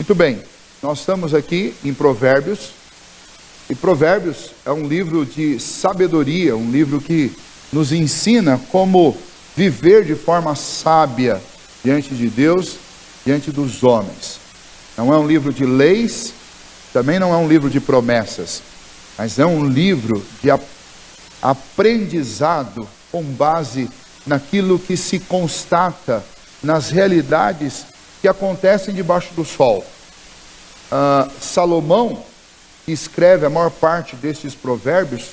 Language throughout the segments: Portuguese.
Muito bem, nós estamos aqui em Provérbios, e Provérbios é um livro de sabedoria, um livro que nos ensina como viver de forma sábia diante de Deus, diante dos homens. Não é um livro de leis, também não é um livro de promessas, mas é um livro de aprendizado com base naquilo que se constata nas realidades que acontecem debaixo do sol. Salomão, que escreve a maior parte desses provérbios,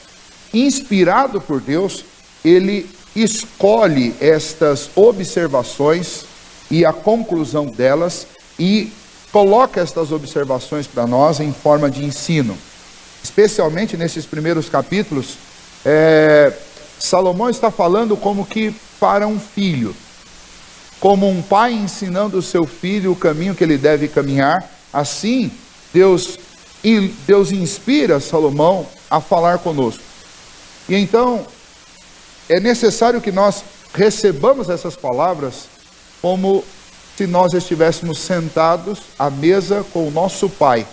inspirado por Deus, ele escolhe estas observações e a conclusão delas e coloca estas observações para nós em forma de ensino. Especialmente nesses primeiros capítulos, Salomão está falando como que para um filho, como um pai ensinando o seu filho o caminho que ele deve caminhar. Assim, Deus inspira Salomão a falar conosco. E então, é necessário que nós recebamos essas palavras como se nós estivéssemos sentados à mesa com o nosso pai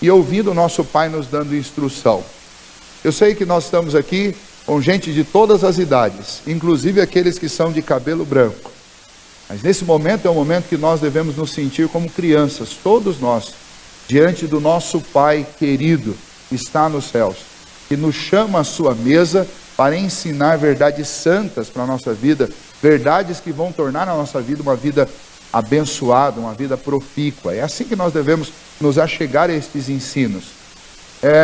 e ouvindo o nosso pai nos dando instrução. Eu sei que nós estamos aqui com gente de todas as idades, inclusive aqueles que são de cabelo branco. Mas nesse momento é um momento que nós devemos nos sentir como crianças, todos nós, diante do nosso Pai querido, que está nos céus, que nos chama à sua mesa para ensinar verdades santas para a nossa vida, verdades que vão tornar a nossa vida uma vida abençoada, uma vida profícua. É assim que nós devemos nos achegar a estes ensinos.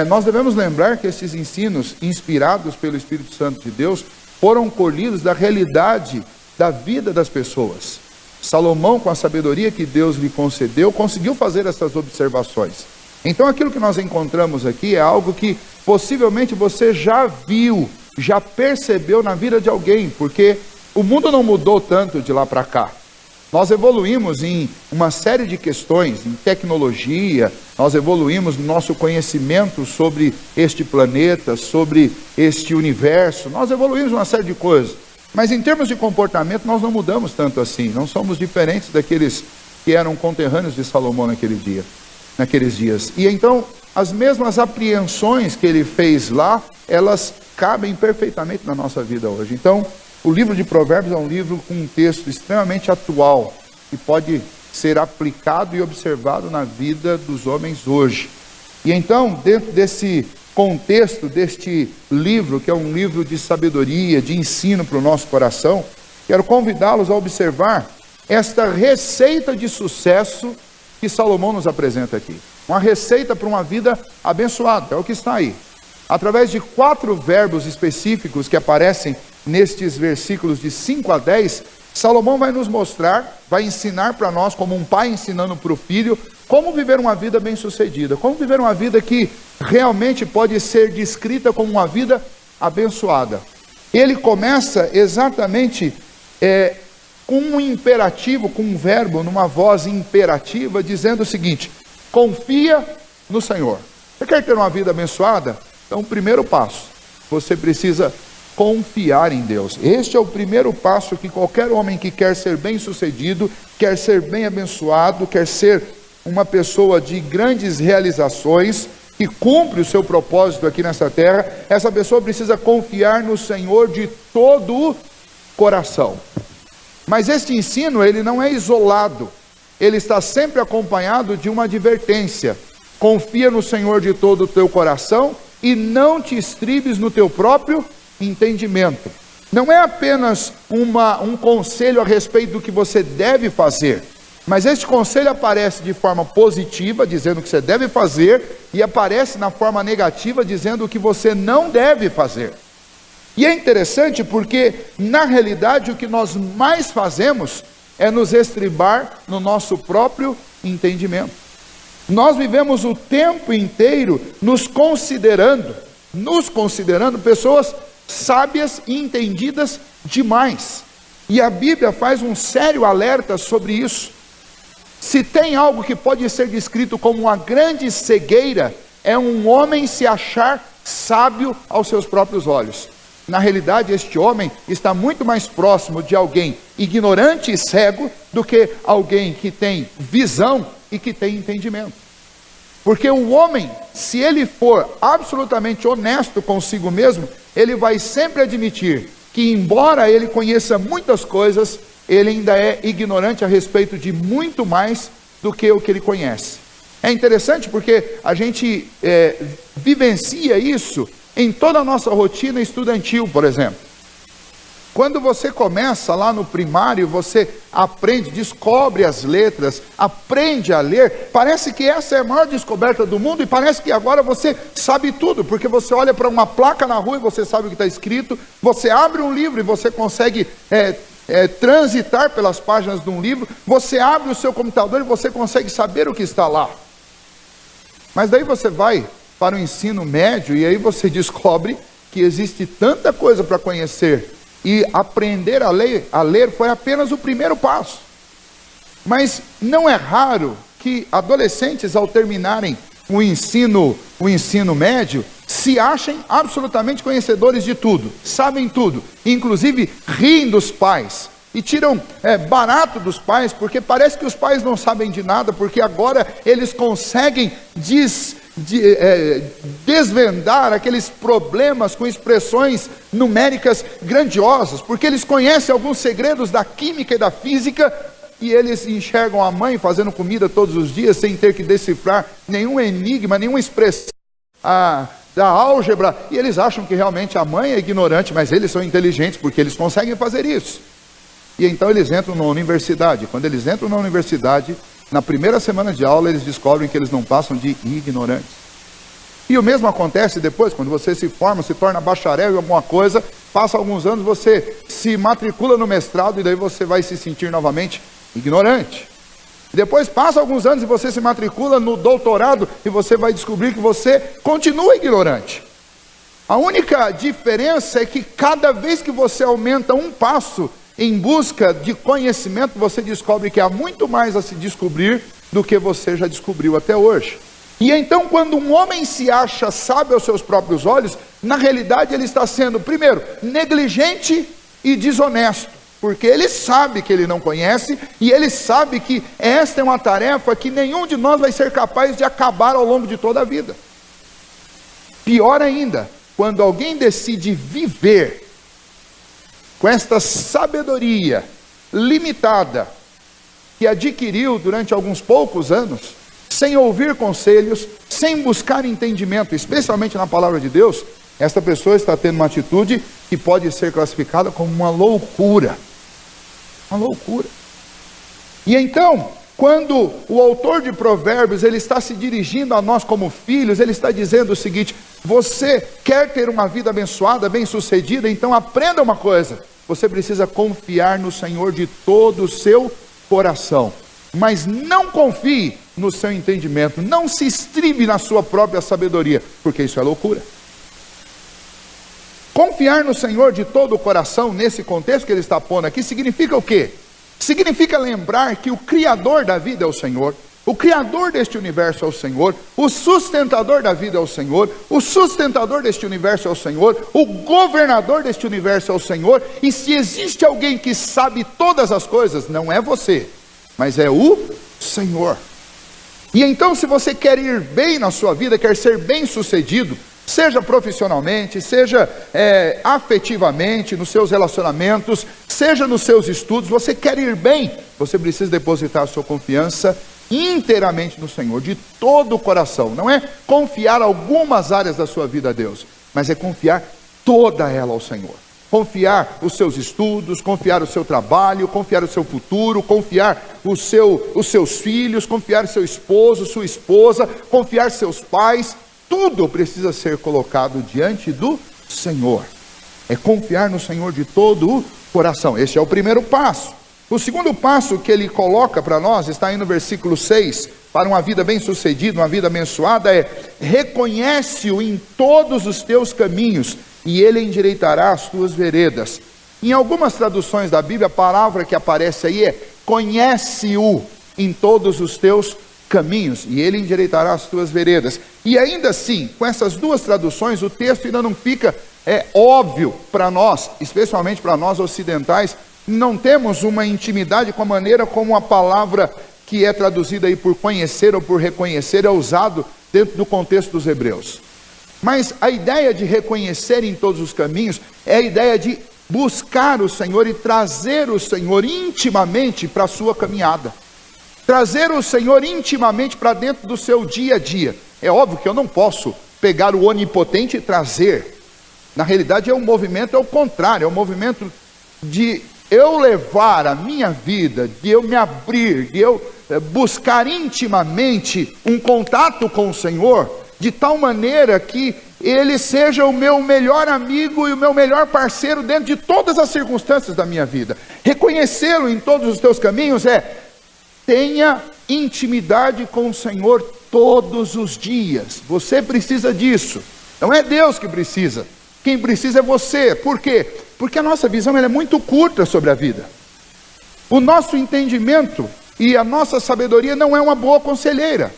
Nós devemos lembrar que esses ensinos, inspirados pelo Espírito Santo de Deus, foram colhidos da realidade da vida das pessoas. Salomão, com a sabedoria que Deus lhe concedeu, conseguiu fazer essas observações. Então aquilo que nós encontramos aqui é algo que possivelmente você já viu, já percebeu na vida de alguém, porque o mundo não mudou tanto de lá para cá. Nós evoluímos em uma série de questões, em tecnologia, nós evoluímos no nosso conhecimento sobre este planeta, sobre este universo, nós evoluímos uma série de coisas. Mas em termos de comportamento nós não mudamos tanto assim, não somos diferentes daqueles que eram conterrâneos de Salomão naqueles dias. E então as mesmas apreensões que ele fez lá, elas cabem perfeitamente na nossa vida hoje. Então o livro de Provérbios é um livro com um texto extremamente atual, que pode ser aplicado e observado na vida dos homens hoje. E então, dentro desse contexto deste livro, que é um livro de sabedoria, de ensino para o nosso coração, quero convidá-los a observar esta receita de sucesso que Salomão nos apresenta aqui. Uma receita para uma vida abençoada, é o que está aí. Através de 4 verbos específicos que aparecem nestes versículos de 5 a 10, Salomão vai nos mostrar, vai ensinar para nós, como um pai ensinando para o filho, como viver uma vida bem-sucedida, como viver uma vida que realmente pode ser descrita como uma vida abençoada. Ele começa exatamente com um imperativo, com um verbo, numa voz imperativa, dizendo o seguinte: confia no Senhor. Você quer ter uma vida abençoada? Então, o primeiro passo, você precisa confiar em Deus. Este é o primeiro passo que qualquer homem que quer ser bem-sucedido, quer ser bem abençoado, quer ser uma pessoa de grandes realizações, que cumpre o seu propósito aqui nessa terra, essa pessoa precisa confiar no Senhor de todo o coração. Mas este ensino, ele não é isolado, ele está sempre acompanhado de uma advertência: confia no Senhor de todo o teu coração e não te estribes no teu próprio entendimento. Não é apenas um conselho a respeito do que você deve fazer, mas este conselho aparece de forma positiva, dizendo o que você deve fazer, e aparece na forma negativa, dizendo o que você não deve fazer. E é interessante porque, na realidade, o que nós mais fazemos é nos estribar no nosso próprio entendimento. Nós vivemos o tempo inteiro nos considerando pessoas sábias e entendidas demais. E a Bíblia faz um sério alerta sobre isso. Se tem algo que pode ser descrito como uma grande cegueira, é um homem se achar sábio aos seus próprios olhos. Na realidade, este homem está muito mais próximo de alguém ignorante e cego do que alguém que tem visão e que tem entendimento. Porque o homem, se ele for absolutamente honesto consigo mesmo, ele vai sempre admitir que, embora ele conheça muitas coisas, ele ainda é ignorante a respeito de muito mais do que o que ele conhece. É interessante porque a gente vivencia isso em toda a nossa rotina estudantil, por exemplo. Quando você começa lá no primário, você aprende, descobre as letras, aprende a ler, parece que essa é a maior descoberta do mundo e parece que agora você sabe tudo, porque você olha para uma placa na rua e você sabe o que está escrito, você abre um livro e você consegue transitar pelas páginas de um livro, você abre o seu computador e você consegue saber o que está lá. Mas daí você vai para o ensino médio e aí você descobre que existe tanta coisa para conhecer, e aprender a ler foi apenas o primeiro passo. Mas não é raro que adolescentes, ao terminarem o ensino médio, se achem absolutamente conhecedores de tudo, sabem tudo, inclusive riem dos pais, e tiram barato dos pais, porque parece que os pais não sabem de nada, porque agora eles conseguem desvendar aqueles problemas com expressões numéricas grandiosas, porque eles conhecem alguns segredos da química e da física, e eles enxergam a mãe fazendo comida todos os dias, sem ter que decifrar nenhum enigma, nenhuma expressão da álgebra, e eles acham que realmente a mãe é ignorante, mas eles são inteligentes, porque eles conseguem fazer isso. E então eles entram na universidade. Quando eles entram na universidade, na primeira semana de aula, eles descobrem que eles não passam de ignorantes. E o mesmo acontece depois, quando você se forma, se torna bacharel em alguma coisa, passa alguns anos, você se matricula no mestrado, e daí você vai se sentir novamente ignorante. Depois passa alguns anos e você se matricula no doutorado, e você vai descobrir que você continua ignorante. A única diferença é que cada vez que você aumenta um passo em busca de conhecimento, você descobre que há muito mais a se descobrir do que você já descobriu até hoje. E então, quando um homem se acha sábio aos seus próprios olhos, na realidade ele está sendo, primeiro, negligente e desonesto, porque ele sabe que ele não conhece, e ele sabe que esta é uma tarefa que nenhum de nós vai ser capaz de acabar ao longo de toda a vida. Pior ainda, quando alguém decide viver com esta sabedoria limitada que adquiriu durante alguns poucos anos, sem ouvir conselhos, sem buscar entendimento, especialmente na palavra de Deus, esta pessoa está tendo uma atitude que pode ser classificada como uma loucura. Uma loucura. E então, quando o autor de Provérbios, ele está se dirigindo a nós como filhos, ele está dizendo o seguinte: você quer ter uma vida abençoada, bem-sucedida, então aprenda uma coisa: você precisa confiar no Senhor de todo o seu coração, mas não confie no seu entendimento, não se estribe na sua própria sabedoria, porque isso é loucura. Confiar no Senhor de todo o coração, nesse contexto que ele está pondo aqui, significa o quê? Significa lembrar que o Criador da vida é o Senhor, o Criador deste universo é o Senhor, o sustentador da vida é o Senhor, o sustentador deste universo é o Senhor, o governador deste universo é o Senhor, e se existe alguém que sabe todas as coisas, não é você, mas é o Senhor. E então, se você quer ir bem na sua vida, quer ser bem sucedido, seja profissionalmente, seja afetivamente, nos seus relacionamentos, seja nos seus estudos, você quer ir bem, você precisa depositar a sua confiança inteiramente no Senhor, de todo o coração. Não é confiar algumas áreas da sua vida a Deus, mas é confiar toda ela ao Senhor. Confiar os seus estudos, confiar o seu trabalho, confiar o seu futuro, confiar os seus filhos, confiar seu esposo, sua esposa, confiar seus pais. Tudo precisa ser colocado diante do Senhor. É confiar no Senhor de todo o coração. Este é o primeiro passo. O segundo passo que ele coloca para nós, está aí no versículo 6, para uma vida bem-sucedida, uma vida abençoada, é: reconhece-o em todos os teus caminhos, e ele endireitará as tuas veredas. Em algumas traduções da Bíblia, a palavra que aparece aí é: conhece-o em todos os teus caminhos, e ele endireitará as tuas veredas. E ainda assim, com essas duas traduções, o texto ainda não fica óbvio para nós, especialmente para nós ocidentais. Não temos uma intimidade com a maneira como a palavra que é traduzida aí por conhecer ou por reconhecer, é usado dentro do contexto dos hebreus. Mas a ideia de reconhecer em todos os caminhos é a ideia de buscar o Senhor e trazer o Senhor intimamente para a sua caminhada. Trazer o Senhor intimamente para dentro do seu dia a dia. É óbvio que eu não posso pegar o onipotente e trazer. Na realidade é um movimento, é o contrário, é um movimento de eu levar a minha vida, de eu me abrir, de eu buscar intimamente um contato com o Senhor, de tal maneira que Ele seja o meu melhor amigo e o meu melhor parceiro dentro de todas as circunstâncias da minha vida. Reconhecê-lo em todos os teus caminhos tenha intimidade com o Senhor todos os dias. Você precisa disso. Não é Deus que precisa. Quem precisa é você. Por quê? Porque a nossa visão é muito curta sobre a vida. O nosso entendimento e a nossa sabedoria não é uma boa conselheira.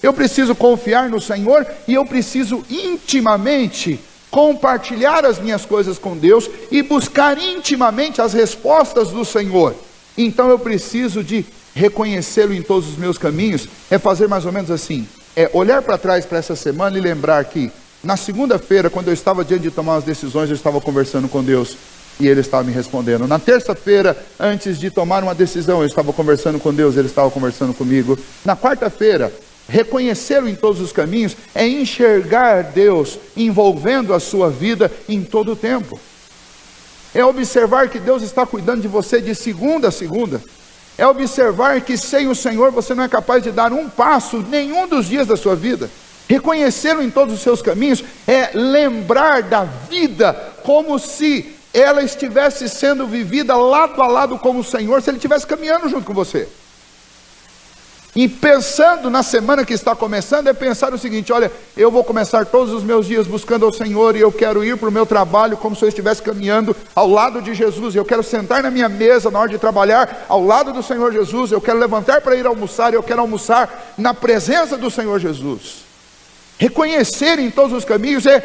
Eu preciso confiar no Senhor e eu preciso intimamente compartilhar as minhas coisas com Deus e buscar intimamente as respostas do Senhor. Então eu preciso de reconhecê-lo em todos os meus caminhos. É fazer mais ou menos assim, olhar para trás para essa semana e lembrar que na segunda-feira, quando eu estava diante de tomar as decisões, eu estava conversando com Deus e Ele estava me respondendo. Na terça-feira, antes de tomar uma decisão, eu estava conversando com Deus, Ele estava conversando comigo. Na quarta-feira, reconhecê-lo em todos os caminhos é enxergar Deus envolvendo a sua vida em todo o tempo. É observar que Deus está cuidando de você de segunda a segunda. É observar que sem o Senhor você não é capaz de dar um passo nenhum dos dias da sua vida. Reconhecê-lo em todos os seus caminhos é lembrar da vida como se ela estivesse sendo vivida lado a lado com o Senhor, se Ele estivesse caminhando junto com você. E pensando na semana que está começando, é pensar o seguinte: olha, eu vou começar todos os meus dias buscando ao Senhor e eu quero ir para o meu trabalho como se eu estivesse caminhando ao lado de Jesus. Eu quero sentar na minha mesa na hora de trabalhar ao lado do Senhor Jesus. Eu quero levantar para ir almoçar e eu quero almoçar na presença do Senhor Jesus. Reconhecer em todos os caminhos é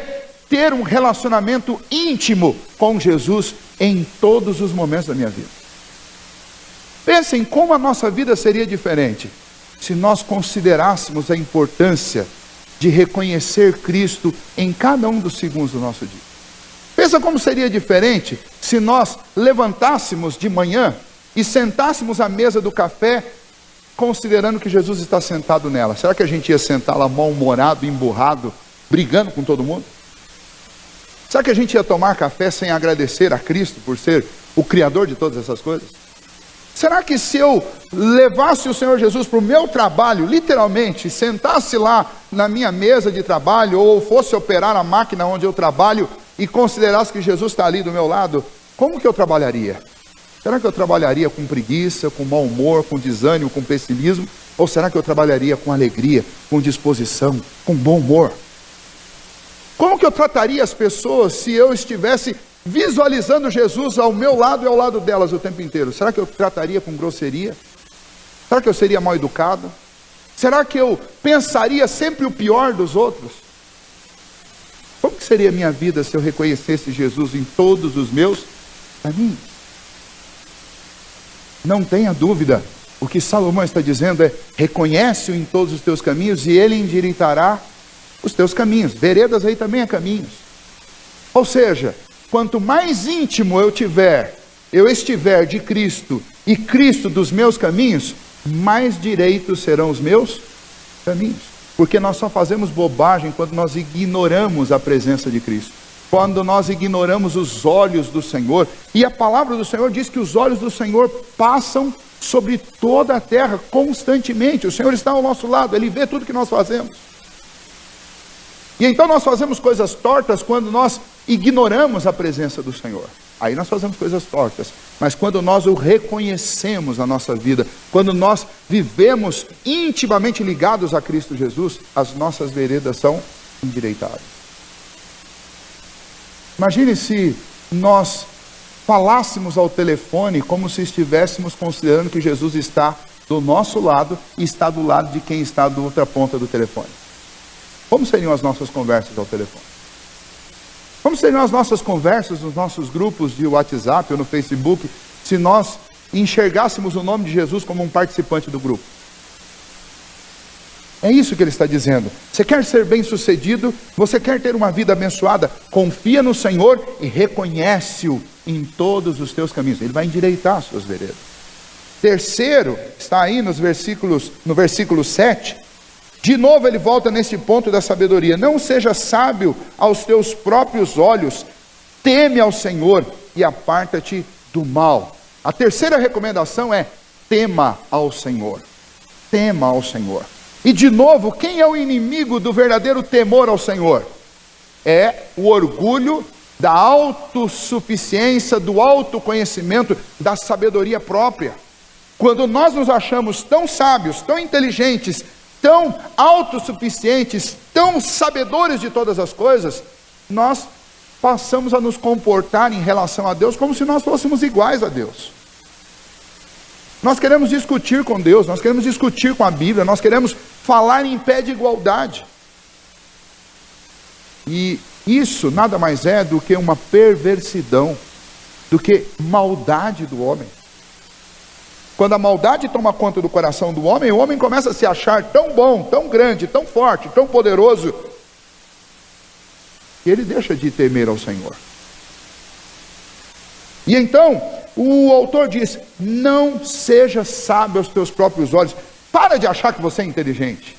ter um relacionamento íntimo com Jesus em todos os momentos da minha vida. Pensem como a nossa vida seria diferente se nós considerássemos a importância de reconhecer Cristo em cada um dos segundos do nosso dia. Pensa como seria diferente se nós levantássemos de manhã e sentássemos à mesa do café considerando que Jesus está sentado nela. Será que a gente ia sentar lá mal-humorado, emburrado, brigando com todo mundo? Será que a gente ia tomar café sem agradecer a Cristo por ser o Criador de todas essas coisas? Será que se eu levasse o Senhor Jesus para o meu trabalho, literalmente, sentasse lá na minha mesa de trabalho, ou fosse operar a máquina onde eu trabalho, e considerasse que Jesus está ali do meu lado, como que eu trabalharia? Será que eu trabalharia com preguiça, com mau humor, com desânimo, com pessimismo? Ou será que eu trabalharia com alegria, com disposição, com bom humor? Como que eu trataria as pessoas se eu estivesse visualizando Jesus ao meu lado e ao lado delas o tempo inteiro? Será que eu trataria com grosseria? Será que eu seria mal educado? Será que eu pensaria sempre o pior dos outros? Como que seria a minha vida se eu reconhecesse Jesus em todos os meus caminhos? Não tenha dúvida, o que Salomão está dizendo é: reconhece-o em todos os teus caminhos e Ele endireitará os teus caminhos. Veredas aí também é caminhos. Ou seja, quanto mais íntimo eu estiver de Cristo e Cristo dos meus caminhos, mais direitos serão os meus caminhos. Porque nós só fazemos bobagem quando nós ignoramos a presença de Cristo. Quando nós ignoramos os olhos do Senhor. E a palavra do Senhor diz que os olhos do Senhor passam sobre toda a terra constantemente. O Senhor está ao nosso lado, Ele vê tudo que nós fazemos. E então nós fazemos coisas tortas quando nós ignoramos a presença do Senhor. Aí nós fazemos coisas tortas. Mas quando nós o reconhecemos na nossa vida, quando nós vivemos intimamente ligados a Cristo Jesus, as nossas veredas são endireitadas. Imagine se nós falássemos ao telefone como se estivéssemos considerando que Jesus está do nosso lado e está do lado de quem está da outra ponta do telefone. Como seriam as nossas conversas ao telefone? Como seriam as nossas conversas nos nossos grupos de WhatsApp ou no Facebook se nós enxergássemos o nome de Jesus como um participante do grupo? É isso que ele está dizendo. Você quer ser bem-sucedido? Você quer ter uma vida abençoada? Confia no Senhor e reconhece-o em todos os teus caminhos. Ele vai endireitar as suas veredas. Terceiro, está aí no versículo 7. De novo ele volta nesse ponto da sabedoria. Não seja sábio aos teus próprios olhos. Teme ao Senhor e aparta-te do mal. A terceira recomendação é: tema ao Senhor. Tema ao Senhor. E de novo, quem é o inimigo do verdadeiro temor ao Senhor? É o orgulho da autossuficiência, do autoconhecimento, da sabedoria própria. Quando nós nos achamos tão sábios, tão inteligentes, tão autossuficientes, tão sabedores de todas as coisas, nós passamos a nos comportar em relação a Deus como se nós fôssemos iguais a Deus. Nós queremos discutir com Deus, nós queremos discutir com a Bíblia, nós queremos falar em pé de igualdade. E isso nada mais é do que uma perversidão, do que maldade do homem. Quando a maldade toma conta do coração do homem, o homem começa a se achar tão bom, tão grande, tão forte, tão poderoso, que ele deixa de temer ao Senhor. E então, o autor diz: não seja sábio aos teus próprios olhos. Para de achar que você é inteligente.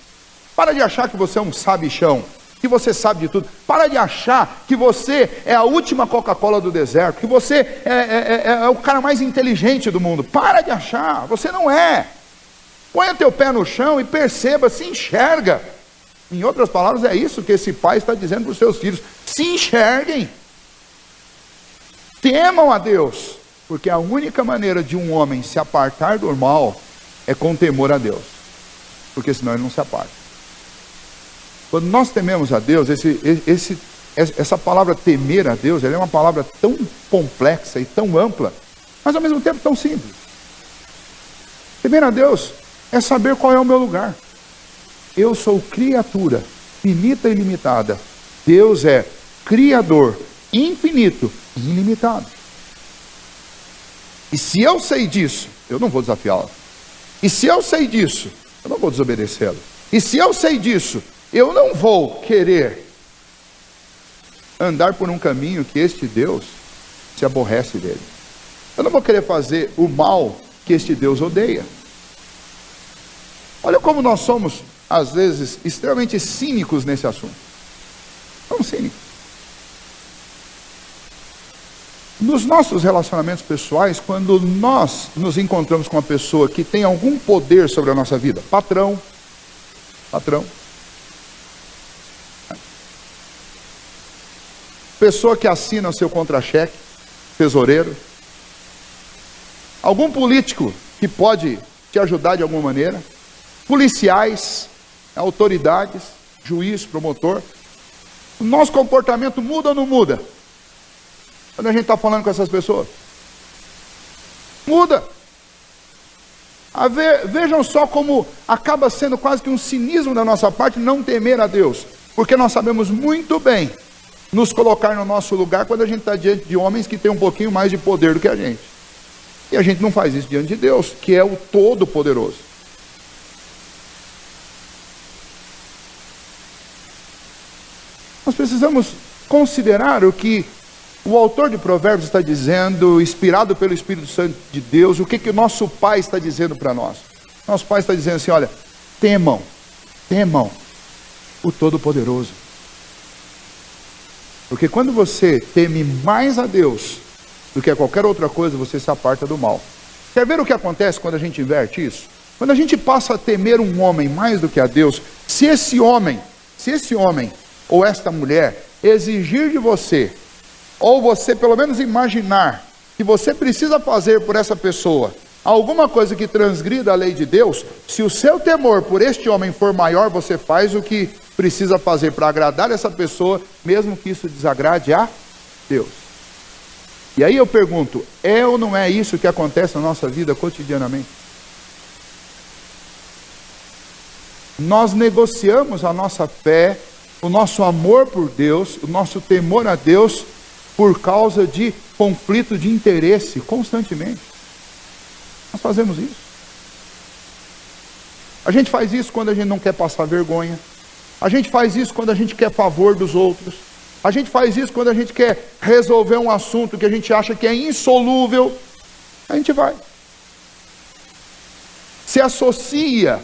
Para de achar que você é um sabichão, que você sabe de tudo. Para de achar que você é a última Coca-Cola do deserto, que você é o cara mais inteligente do mundo. Para de achar, você não é. Põe o teu pé no chão e perceba, se enxerga. Em outras palavras, é isso que esse pai está dizendo para os seus filhos: se enxerguem. Temam a Deus, porque a única maneira de um homem se apartar do mal é com temor a Deus, porque senão ele não se aparta. Quando nós tememos a Deus, essa palavra temer a Deus, ela é uma palavra tão complexa e tão ampla, mas ao mesmo tempo tão simples. Temer a Deus é saber qual é o meu lugar. Eu sou criatura finita e ilimitada. Deus é Criador, infinito e ilimitado. E se eu sei disso, eu não vou desafiá-lo. E se eu sei disso, eu não vou desobedecê-lo. E se eu sei disso, eu não vou querer andar por um caminho que este Deus se aborrece dele. Eu não vou querer fazer o mal que este Deus odeia. Olha como nós somos, às vezes, extremamente cínicos nesse assunto. Somos cínicos. Nos nossos relacionamentos pessoais, quando nós nos encontramos com uma pessoa que tem algum poder sobre a nossa vida, patrão, pessoa que assina o seu contra-cheque, tesoureiro, algum político que pode te ajudar de alguma maneira, policiais, autoridades, juiz, promotor, o nosso comportamento muda ou não muda? Quando a gente está falando com essas pessoas, muda. Vejam só como acaba sendo quase que um cinismo da nossa parte não temer a Deus, porque nós sabemos muito bem nos colocar no nosso lugar quando a gente está diante de homens que têm um pouquinho mais de poder do que a gente, e a gente não faz isso diante de Deus, que é o Todo-Poderoso. Nós precisamos considerar o que o autor de Provérbios está dizendo, inspirado pelo Espírito Santo de Deus, o que o nosso Pai está dizendo para nós. Nosso Pai está dizendo assim: olha, temam o Todo-Poderoso. Porque quando você teme mais a Deus do que a qualquer outra coisa, você se aparta do mal. Quer ver o que acontece quando a gente inverte isso? Quando a gente passa a temer um homem mais do que a Deus, se esse homem ou esta mulher exigir de você, ou você pelo menos imaginar que você precisa fazer por essa pessoa alguma coisa que transgrida a lei de Deus, se o seu temor por este homem for maior, você faz o que precisa fazer para agradar essa pessoa, mesmo que isso desagrade a Deus. E aí eu pergunto, é ou não é isso que acontece na nossa vida cotidianamente? Nós negociamos a nossa fé, o nosso amor por Deus, o nosso temor a Deus, por causa de conflito de interesse constantemente. Nós fazemos isso. A gente faz isso quando a gente não quer passar vergonha. A gente faz isso quando a gente quer favor dos outros. A gente faz isso quando a gente quer resolver um assunto que a gente acha que é insolúvel. A gente vai. Se associa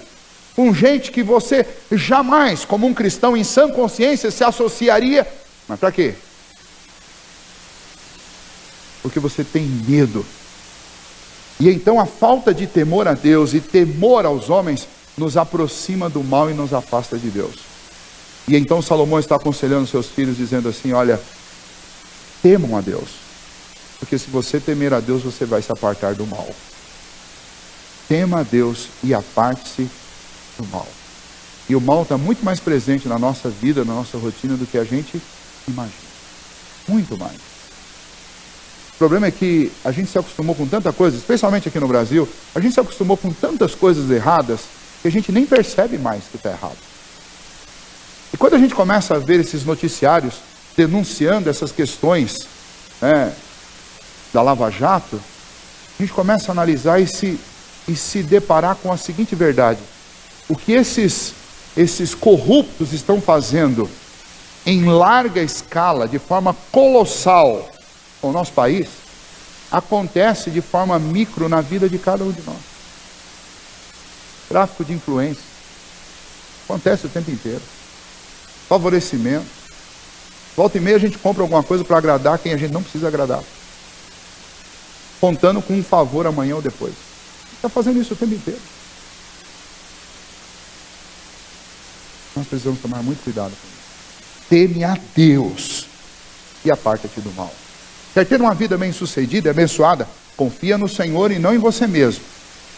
com gente que você jamais, como um cristão em sã consciência, se associaria. Mas para quê? Porque você tem medo. E então a falta de temor a Deus e temor aos homens nos aproxima do mal e nos afasta de Deus. E então Salomão está aconselhando seus filhos, dizendo assim: olha, temam a Deus, porque se você temer a Deus, você vai se apartar do mal. Tema a Deus e aparte-se do mal. E o mal está muito mais presente na nossa vida, na nossa rotina, do que a gente imagina. Muito mais. O problema é que a gente se acostumou com tanta coisa, especialmente aqui no Brasil, a gente se acostumou com tantas coisas erradas, que a gente nem percebe mais que está errado. E quando a gente começa a ver esses noticiários denunciando essas questões, da Lava Jato, a gente começa a analisar e se deparar com a seguinte verdade: o que esses corruptos estão fazendo em larga escala, de forma colossal, com o nosso país, acontece de forma micro na vida de cada um de nós. Tráfico de influência acontece o tempo inteiro. Favorecimento. Volta e meia a gente compra alguma coisa para agradar quem a gente não precisa agradar, contando com um favor amanhã ou depois. Está fazendo isso o tempo inteiro. Nós precisamos tomar muito cuidado com isso. Teme a Deus e aparta-te do mal. Quer ter uma vida bem-sucedida e abençoada? Confia no Senhor e não em você mesmo.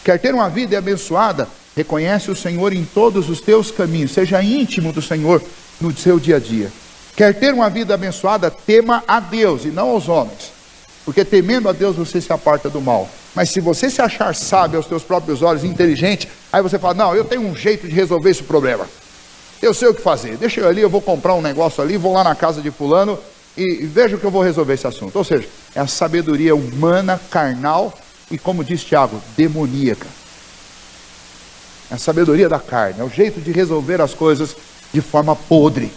Quer ter uma vida abençoada? Reconhece o Senhor em todos os teus caminhos. Seja íntimo do Senhor no seu dia a dia. Quer ter uma vida abençoada? Tema a Deus e não aos homens. Porque temendo a Deus você se aparta do mal. Mas se você se achar sábio aos teus próprios olhos, inteligente, aí você fala: não, eu tenho um jeito de resolver esse problema. Eu sei o que fazer. Deixa eu ali, eu vou comprar um negócio ali, vou lá na casa de fulano e vejo que eu vou resolver esse assunto. Ou seja, é a sabedoria humana, carnal e, como diz Tiago, demoníaca. É a sabedoria da carne, é o jeito de resolver as coisas de forma podre.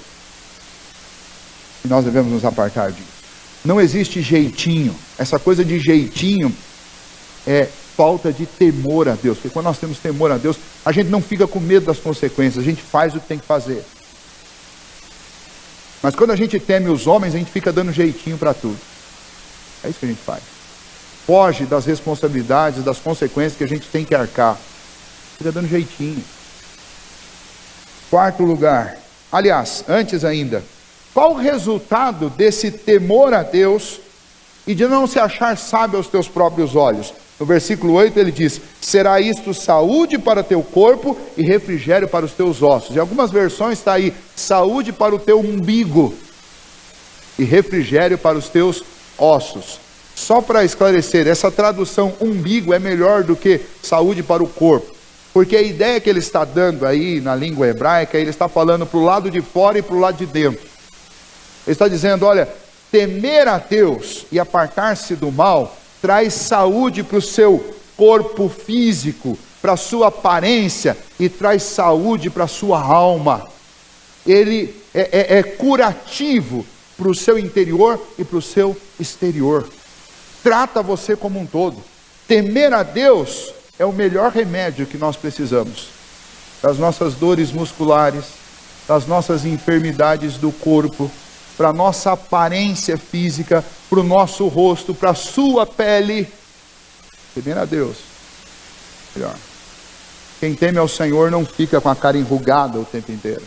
E nós devemos nos apartar disso. Não existe jeitinho. Essa coisa de jeitinho é falta de temor a Deus. Porque quando nós temos temor a Deus, a gente não fica com medo das consequências, a gente faz o que tem que fazer. Mas quando a gente teme os homens, a gente fica dando jeitinho para tudo. É isso que a gente faz. Foge das responsabilidades, das consequências que a gente tem que arcar. Fica dando jeitinho. Quarto lugar. Aliás, antes ainda, qual o resultado desse temor a Deus e de não se achar sábio aos teus próprios olhos? No versículo 8 ele diz: será isto saúde para teu corpo e refrigério para os teus ossos. Em algumas versões está aí: saúde para o teu umbigo e refrigério para os teus ossos. Só para esclarecer, essa tradução umbigo é melhor do que saúde para o corpo, porque a ideia que ele está dando aí na língua hebraica, ele está falando para o lado de fora e para o lado de dentro. Ele está dizendo: olha, temer a Deus e apartar-se do mal traz saúde para o seu corpo físico, para a sua aparência, e traz saúde para a sua alma. Ele é curativo para o seu interior e para o seu exterior. Trata você como um todo. Temer a Deus é o melhor remédio que nós precisamos das nossas dores musculares, das nossas enfermidades do corpo, para a nossa aparência física, para o nosso rosto, para a sua pele. Temer a Deus, melhor. Quem teme ao Senhor não fica com a cara enrugada o tempo inteiro,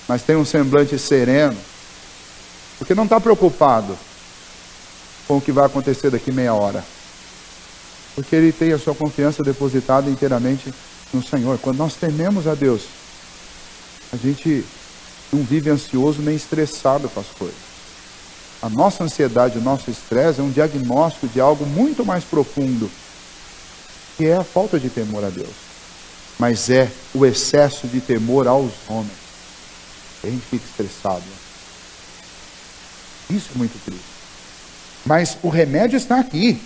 mas tem um semblante sereno, porque não está preocupado com o que vai acontecer daqui meia hora, porque ele tem a sua confiança depositada inteiramente no Senhor. Quando nós tememos a Deus, a gente não vive ansioso nem estressado com as coisas. A nossa ansiedade, o nosso estresse é um diagnóstico de algo muito mais profundo, que é a falta de temor a Deus. Mas é o excesso de temor aos homens. A gente fica estressado. Isso é muito triste. Mas o remédio está aqui.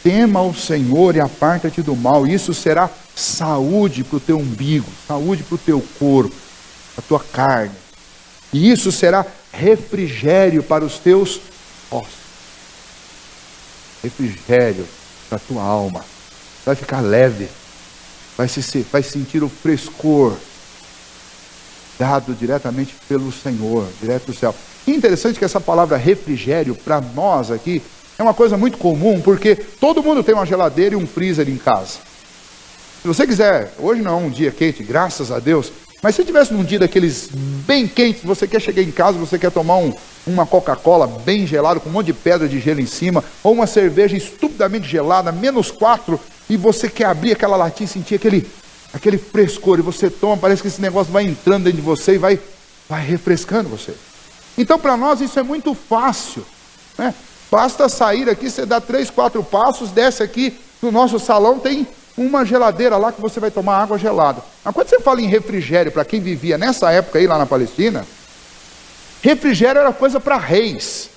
tema o Senhor e aparta-te do mal. Isso será saúde para o teu umbigo, saúde para o teu corpo, a tua carne. E isso será refrigério para os teus ossos. Refrigério para a tua alma. Vai ficar leve. Vai sentir o frescor dado diretamente pelo Senhor, direto do céu. E interessante que essa palavra refrigério, para nós aqui, é uma coisa muito comum, porque todo mundo tem uma geladeira e um freezer em casa. Se você quiser, hoje não é um dia quente, graças a Deus, mas se tivesse num dia daqueles bem quentes, você quer chegar em casa, você quer tomar uma Coca-Cola bem gelada, com um monte de pedra de gelo em cima, ou uma cerveja estupidamente gelada, -4, e você quer abrir aquela latinha e sentir aquele frescor, e você toma, parece que esse negócio vai entrando dentro de você e vai refrescando você. Então para nós isso é muito fácil, né? Basta sair aqui, você dá 3, 4 passos, desce aqui no nosso salão, tem uma geladeira lá que você vai tomar água gelada. Mas quando você fala em refrigério, para quem vivia nessa época aí lá na Palestina, refrigério era coisa para reis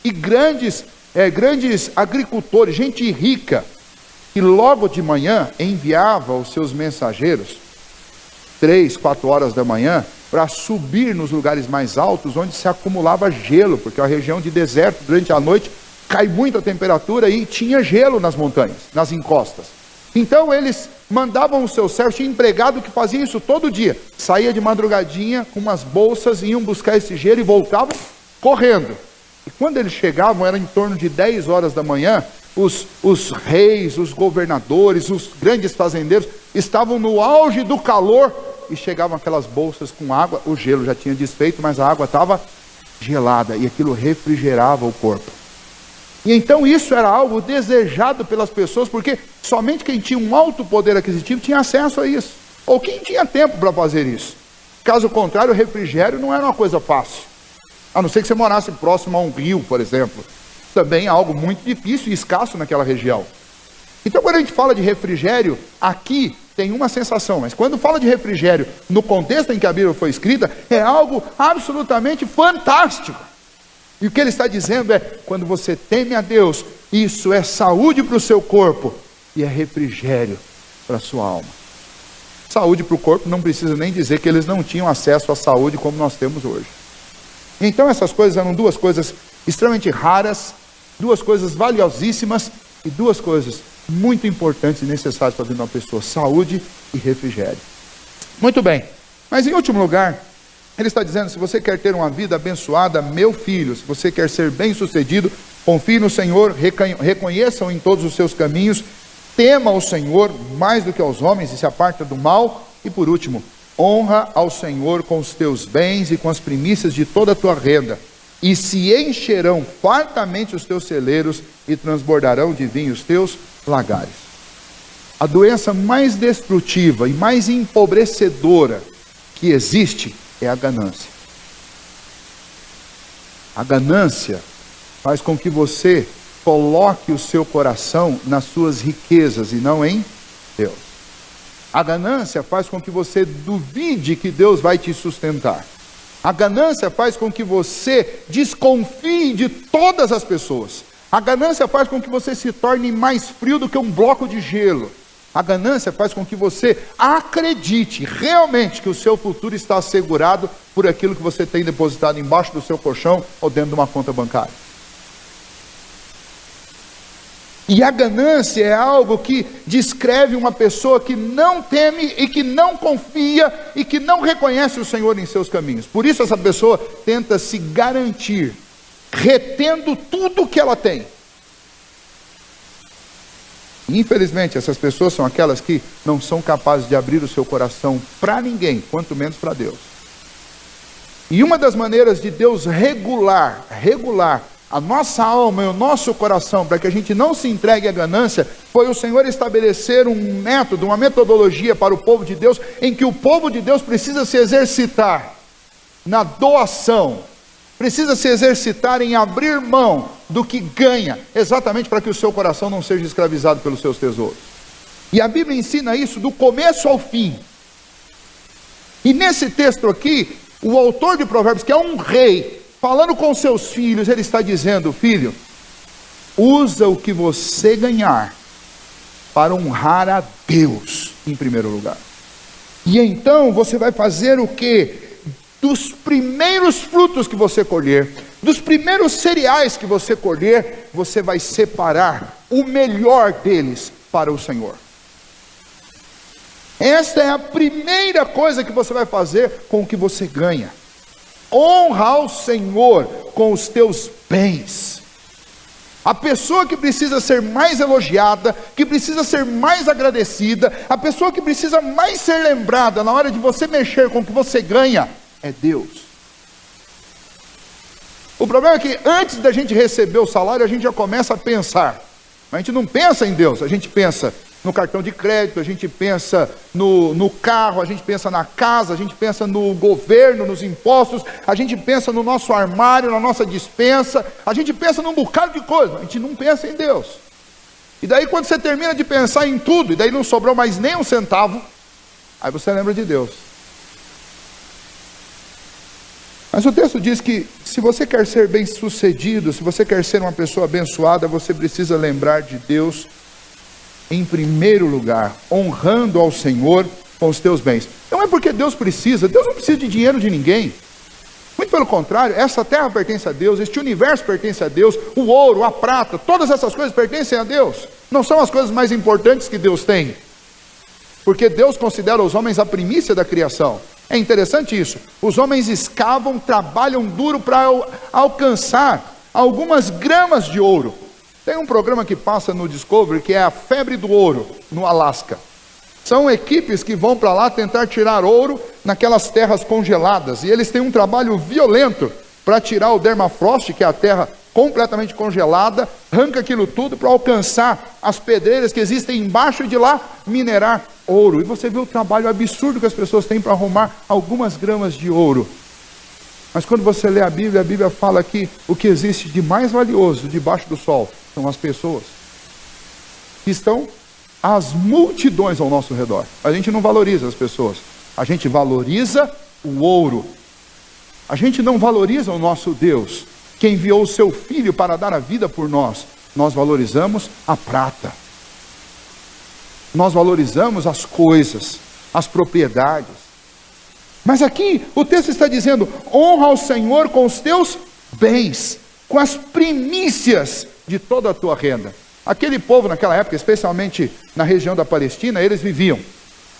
e grandes agricultores, gente rica, que logo de manhã enviava os seus mensageiros, 3, 4 horas da manhã, para subir nos lugares mais altos, onde se acumulava gelo, porque é uma região de deserto, durante a noite cai muita temperatura e tinha gelo nas montanhas, nas encostas. Então eles mandavam os seus servos, tinha empregado que fazia isso todo dia, saía de madrugadinha com umas bolsas, iam buscar esse gelo e voltavam correndo. E quando eles chegavam, era em torno de 10 horas da manhã, os reis, os governadores, os grandes fazendeiros estavam no auge do calor e chegavam aquelas bolsas com água, o gelo já tinha desfeito, mas a água estava gelada e aquilo refrigerava o corpo. E então isso era algo desejado pelas pessoas, porque somente quem tinha um alto poder aquisitivo tinha acesso a isso, ou quem tinha tempo para fazer isso. Caso contrário, o refrigério não era uma coisa fácil, a não ser que você morasse próximo a um rio, por exemplo. Também é algo muito difícil e escasso naquela região. Então quando a gente fala de refrigério, aqui tem uma sensação, mas quando fala de refrigério, no contexto em que a Bíblia foi escrita, é algo absolutamente fantástico. E o que ele está dizendo é, quando você teme a Deus, isso é saúde para o seu corpo e é refrigério para a sua alma. Saúde para o corpo, não precisa nem dizer que eles não tinham acesso à saúde como nós temos hoje. Então essas coisas eram duas coisas extremamente raras, duas coisas valiosíssimas e duas coisas muito importantes e necessárias para a vida de uma pessoa: saúde e refrigério. Muito bem, mas em último lugar, ele está dizendo: se você quer ter uma vida abençoada, meu filho, se você quer ser bem sucedido, confie no Senhor, reconheça-o em todos os seus caminhos, tema o Senhor mais do que aos homens e se aparta do mal. E por último, honra ao Senhor com os teus bens e com as primícias de toda a tua renda, e se encherão fartamente os teus celeiros e transbordarão de vinho os teus lagares. A doença mais destrutiva e mais empobrecedora que existe é a ganância. A ganância faz com que você coloque o seu coração nas suas riquezas e não em Deus. A ganância faz com que você duvide que Deus vai te sustentar. A ganância faz com que você desconfie de todas as pessoas. A ganância faz com que você se torne mais frio do que um bloco de gelo. A ganância faz com que você acredite realmente que o seu futuro está assegurado por aquilo que você tem depositado embaixo do seu colchão ou dentro de uma conta bancária. E a ganância é algo que descreve uma pessoa que não teme e que não confia e que não reconhece o Senhor em seus caminhos. Por isso essa pessoa tenta se garantir, retendo tudo que ela tem. Infelizmente, essas pessoas são aquelas que não são capazes de abrir o seu coração para ninguém, quanto menos para Deus. E uma das maneiras de Deus regular a nossa alma e o nosso coração, para que a gente não se entregue à ganância, foi o Senhor estabelecer um método, uma metodologia para o povo de Deus, em que o povo de Deus precisa se exercitar na doação, precisa se exercitar em abrir mão do que ganha, exatamente para que o seu coração não seja escravizado pelos seus tesouros. E a Bíblia ensina isso do começo ao fim. E nesse texto aqui, o autor de Provérbios, que é um rei, falando com seus filhos, ele está dizendo: filho, usa o que você ganhar para honrar a Deus em primeiro lugar. E então você vai fazer o quê? Dos primeiros frutos que você colher, dos primeiros cereais que você colher, você vai separar o melhor deles para o Senhor. Esta é a primeira coisa que você vai fazer com o que você ganha. Honra ao Senhor com os teus bens. A pessoa que precisa ser mais elogiada, que precisa ser mais agradecida, a pessoa que precisa mais ser lembrada na hora de você mexer com o que você ganha, é Deus. O problema é que antes da gente receber o salário, a gente já começa a pensar. Mas a gente não pensa em Deus, a gente pensa no cartão de crédito, a gente pensa no carro, a gente pensa na casa, a gente pensa no governo, nos impostos, a gente pensa no nosso armário, na nossa despensa, a gente pensa num bocado de coisa, a gente não pensa em Deus. E daí quando você termina de pensar em tudo, e daí não sobrou mais nem um centavo, aí você lembra de Deus. Mas o texto diz que se você quer ser bem sucedido, se você quer ser uma pessoa abençoada, você precisa lembrar de Deus em primeiro lugar, honrando ao Senhor com os teus bens. Não é porque Deus não precisa de dinheiro de ninguém. Muito pelo contrário, essa terra pertence a Deus, este universo pertence a Deus, o ouro, a prata, todas essas coisas pertencem a Deus. Não são as coisas mais importantes que Deus tem, porque Deus considera os homens a primícia da criação. É interessante isso. Os homens escavam, trabalham duro para alcançar algumas gramas de ouro. Tem um programa que passa no Discovery que é a febre do ouro no Alasca. São equipes que vão para lá tentar tirar ouro naquelas terras congeladas. E eles têm um trabalho violento para tirar o permafrost, que é a terra completamente congelada, arranca aquilo tudo para alcançar as pedreiras que existem embaixo e de lá minerar ouro. E você vê o trabalho absurdo que as pessoas têm para arrumar algumas gramas de ouro. Mas quando você lê a Bíblia fala que o que existe de mais valioso debaixo do sol são as pessoas que estão as multidões ao nosso redor. A gente não valoriza as pessoas, a gente valoriza o ouro. A gente não valoriza o nosso Deus, que enviou o seu Filho para dar a vida por nós. Nós valorizamos a prata, nós valorizamos as coisas, as propriedades. Mas aqui o texto está dizendo: honra ao Senhor com os teus bens, com as primícias de toda a tua renda. Aquele povo naquela época, especialmente na região da Palestina, eles viviam.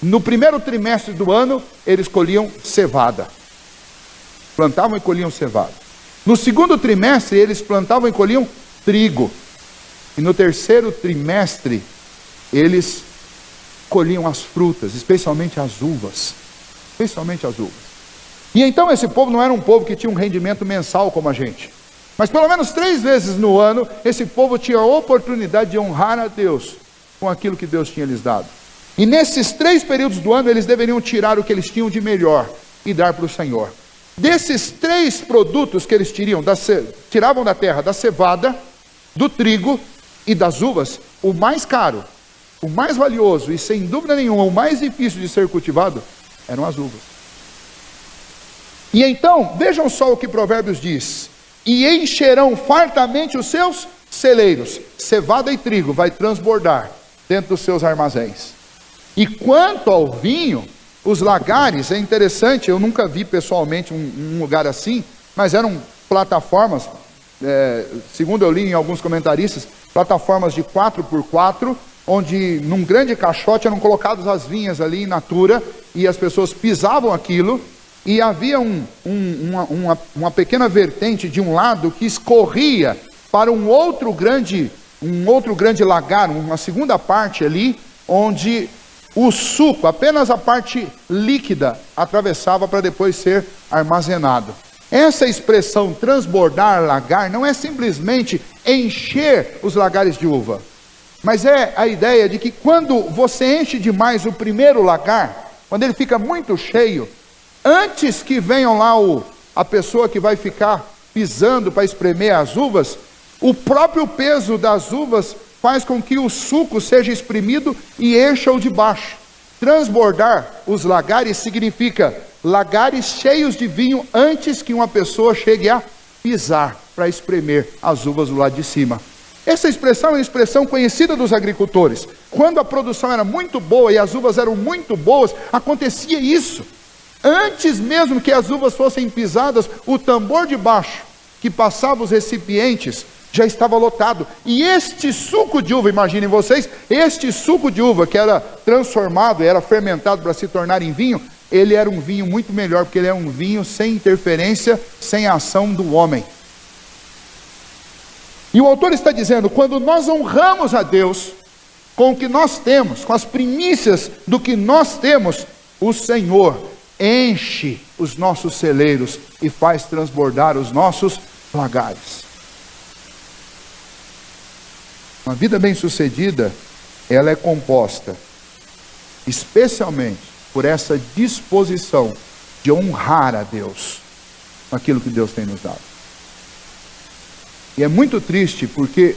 No primeiro trimestre do ano, eles colhiam cevada. Plantavam e colhiam cevada. No segundo trimestre, eles plantavam e colhiam trigo. E no terceiro trimestre, eles colhiam as frutas, especialmente as uvas. Especialmente as uvas. E então esse povo não era um povo que tinha um rendimento mensal como a gente. Mas pelo menos 3 vezes no ano, esse povo tinha a oportunidade de honrar a Deus com aquilo que Deus tinha lhes dado. E nesses 3 períodos do ano, eles deveriam tirar o que eles tinham de melhor e dar para o Senhor. Desses 3 produtos que eles tiravam da terra, da cevada, do trigo e das uvas, o mais caro, o mais valioso e sem dúvida nenhuma o mais difícil de ser cultivado, eram as uvas. E então, vejam só o que Provérbios diz: e encherão fartamente os seus celeiros, cevada e trigo vai transbordar dentro dos seus armazéns. E quanto ao vinho, os lagares, é interessante, eu nunca vi pessoalmente um lugar assim, mas eram plataformas, segundo eu li em alguns comentaristas, plataformas de 4x4, onde num grande caixote eram colocadas as vinhas ali in natura, e as pessoas pisavam aquilo, e havia uma pequena vertente de um lado que escorria para um outro grande lagar, uma segunda parte ali, onde o suco, apenas a parte líquida, atravessava para depois ser armazenado. Essa expressão transbordar lagar não é simplesmente encher os lagares de uva, mas é a ideia de que quando você enche demais o primeiro lagar, quando ele fica muito cheio, antes que venham lá a pessoa que vai ficar pisando para espremer as uvas, o próprio peso das uvas faz com que o suco seja exprimido e encha o de baixo. Transbordar os lagares significa lagares cheios de vinho antes que uma pessoa chegue a pisar para espremer as uvas do lado de cima. Essa expressão é uma expressão conhecida dos agricultores. Quando a produção era muito boa e as uvas eram muito boas, acontecia isso. Antes mesmo que as uvas fossem pisadas, o tambor de baixo, que passava os recipientes, já estava lotado. E este suco de uva, imaginem vocês, este suco de uva que era transformado, era fermentado para se tornar em vinho, ele era um vinho muito melhor, porque ele é um vinho sem interferência, sem ação do homem. E o autor está dizendo, quando nós honramos a Deus com o que nós temos, com as primícias do que nós temos, o Senhor enche os nossos celeiros e faz transbordar os nossos lagares. Uma vida bem-sucedida, ela é composta especialmente por essa disposição de honrar a Deus com aquilo que Deus tem nos dado. E é muito triste porque,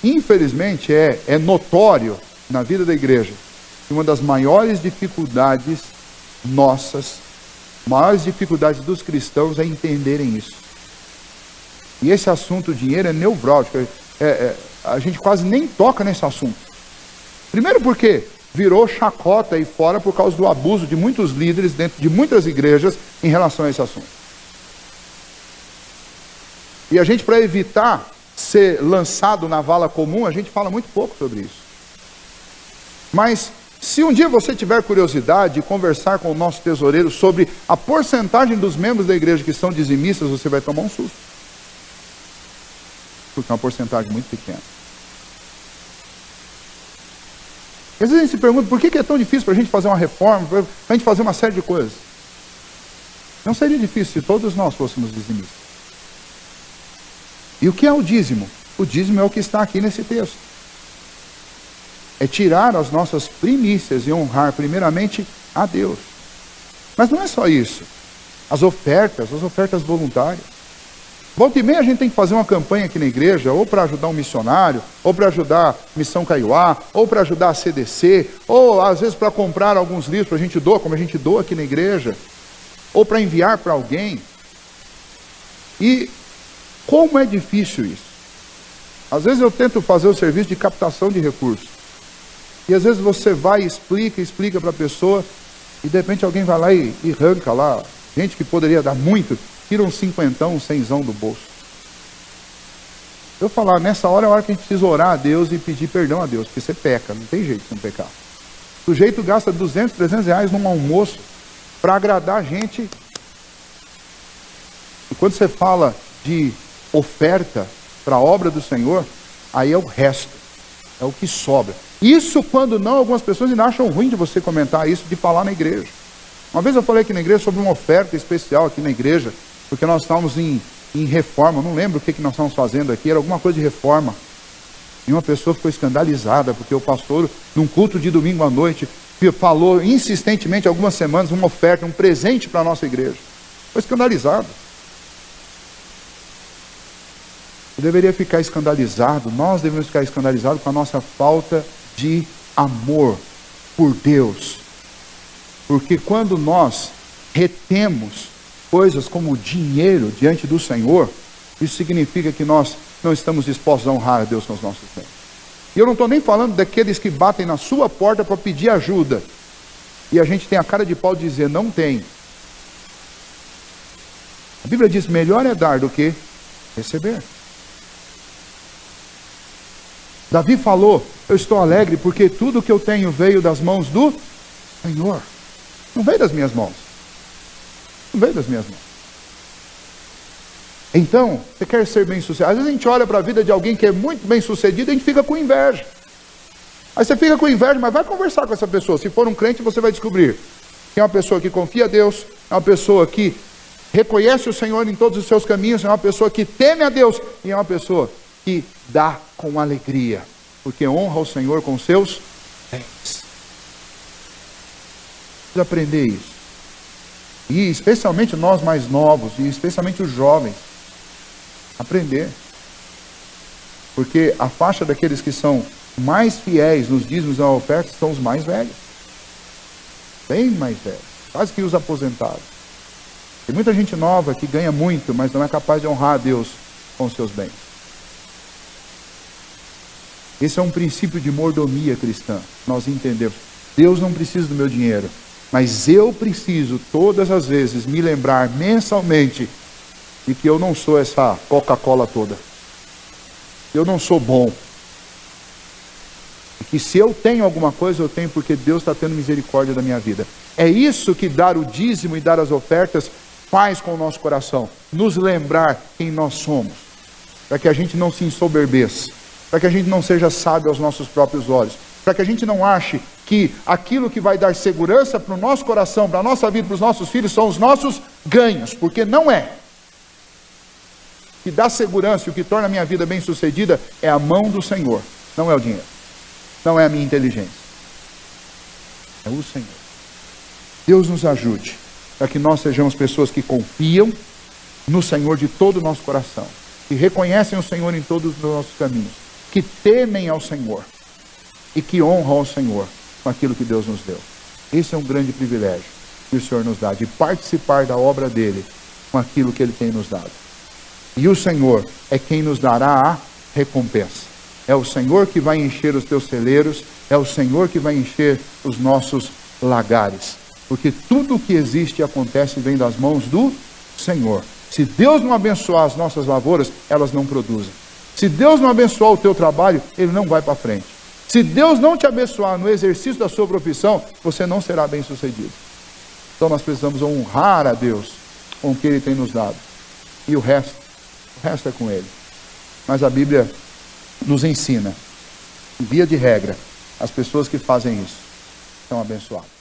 infelizmente, é notório na vida da igreja que uma das maiores dificuldades nossas, maiores dificuldades dos cristãos é entenderem isso. E esse assunto, dinheiro, é nevrálgico. A gente quase nem toca nesse assunto. Primeiro porque virou chacota aí fora por causa do abuso de muitos líderes dentro de muitas igrejas em relação a esse assunto. E a gente, para evitar ser lançado na vala comum, a gente fala muito pouco sobre isso. Mas se um dia você tiver curiosidade de conversar com o nosso tesoureiro sobre a porcentagem dos membros da igreja que são dizimistas, você vai tomar um susto. Porque é uma porcentagem muito pequena. E às vezes a gente se pergunta por que é tão difícil para a gente fazer uma reforma, para a gente fazer uma série de coisas. Não seria difícil se todos nós fôssemos dizimistas. E o que é o dízimo? O dízimo é o que está aqui nesse texto. É tirar as nossas primícias e honrar primeiramente a Deus. Mas não é só isso. As ofertas voluntárias. Volta e meia a gente tem que fazer uma campanha aqui na igreja, ou para ajudar um missionário, ou para ajudar a Missão Caiuá, ou para ajudar a CDC, ou às vezes para comprar alguns livros para a gente doar, como a gente doa aqui na igreja, ou para enviar para alguém. E como é difícil isso. Às vezes eu tento fazer o serviço de captação de recursos. E às vezes você vai e explica para a pessoa, e de repente alguém vai lá e arranca lá, gente que poderia dar muito, tira um cinquentão, um cenzão do bolso. Eu falar, nessa hora é a hora que a gente precisa orar a Deus e pedir perdão a Deus, porque você peca, não tem jeito de não pecar. O sujeito gasta 200, 300 reais num almoço para agradar a gente. E quando você fala de oferta para a obra do Senhor, aí é o resto, é o que sobra. Isso quando não, algumas pessoas ainda acham ruim de você comentar isso, de falar na igreja. Uma vez eu falei aqui na igreja sobre uma oferta especial aqui na igreja, porque nós estávamos em reforma, não lembro o que nós estávamos fazendo aqui, era alguma coisa de reforma. E uma pessoa ficou escandalizada, porque o pastor, num culto de domingo à noite, falou insistentemente, algumas semanas, uma oferta, um presente para a nossa igreja. Foi escandalizado. Eu deveria ficar escandalizado, nós devemos ficar escandalizados com a nossa falta de amor por Deus. Porque quando nós retemos coisas como o dinheiro diante do Senhor, isso significa que nós não estamos dispostos a honrar a Deus com os nossos bens. E eu não estou nem falando daqueles que batem na sua porta para pedir ajuda, e a gente tem a cara de pau de dizer, não tem. A Bíblia diz, melhor é dar do que receber. Davi falou, eu estou alegre porque tudo que eu tenho veio das mãos do Senhor. Não veio das minhas mãos. Não veio das minhas mãos. Então, você quer ser bem-sucedido. Às vezes a gente olha para a vida de alguém que é muito bem-sucedido e a gente fica com inveja. Aí você fica com inveja, mas vai conversar com essa pessoa. Se for um crente, você vai descobrir que é uma pessoa que confia a Deus, é uma pessoa que reconhece o Senhor em todos os seus caminhos, é uma pessoa que teme a Deus e é uma pessoa que dá com alegria, porque honra o Senhor com seus bens. Precisa aprender isso. E especialmente nós mais novos, e especialmente os jovens, aprender. Porque a faixa daqueles que são mais fiéis nos dízimos e na oferta são os mais velhos. Bem mais velhos. Quase que os aposentados. Tem muita gente nova que ganha muito, mas não é capaz de honrar a Deus com os seus bens. Esse é um princípio de mordomia cristã. Nós entendemos. Deus não precisa do meu dinheiro, mas eu preciso todas as vezes me lembrar mensalmente de que eu não sou essa Coca-Cola toda. Eu não sou bom. E que se eu tenho alguma coisa, eu tenho porque Deus está tendo misericórdia da minha vida. É isso que dar o dízimo e dar as ofertas faz com o nosso coração. Nos lembrar quem nós somos. Para que a gente não se ensoberbeça. Para que a gente não seja sábio aos nossos próprios olhos. Para que a gente não ache que aquilo que vai dar segurança para o nosso coração, para a nossa vida, para os nossos filhos, são os nossos ganhos. Porque não é. O que dá segurança e o que torna a minha vida bem sucedida é a mão do Senhor. Não é o dinheiro. Não é a minha inteligência. É o Senhor. Deus nos ajude para que nós sejamos pessoas que confiam no Senhor de todo o nosso coração, que reconhecem o Senhor em todos os nossos caminhos, que temem ao Senhor e que honram ao Senhor com aquilo que Deus nos deu. Esse é um grande privilégio que o Senhor nos dá, de participar da obra dele com aquilo que ele tem nos dado. E o Senhor é quem nos dará a recompensa. É o Senhor que vai encher os teus celeiros, é o Senhor que vai encher os nossos lagares. Porque tudo o que existe e acontece vem das mãos do Senhor. Se Deus não abençoar as nossas lavouras, elas não produzem. Se Deus não abençoar o teu trabalho, ele não vai para frente. Se Deus não te abençoar no exercício da sua profissão, você não será bem sucedido. Então nós precisamos honrar a Deus com o que ele tem nos dado. E o resto é com ele. Mas a Bíblia nos ensina, via de regra, as pessoas que fazem isso são abençoadas.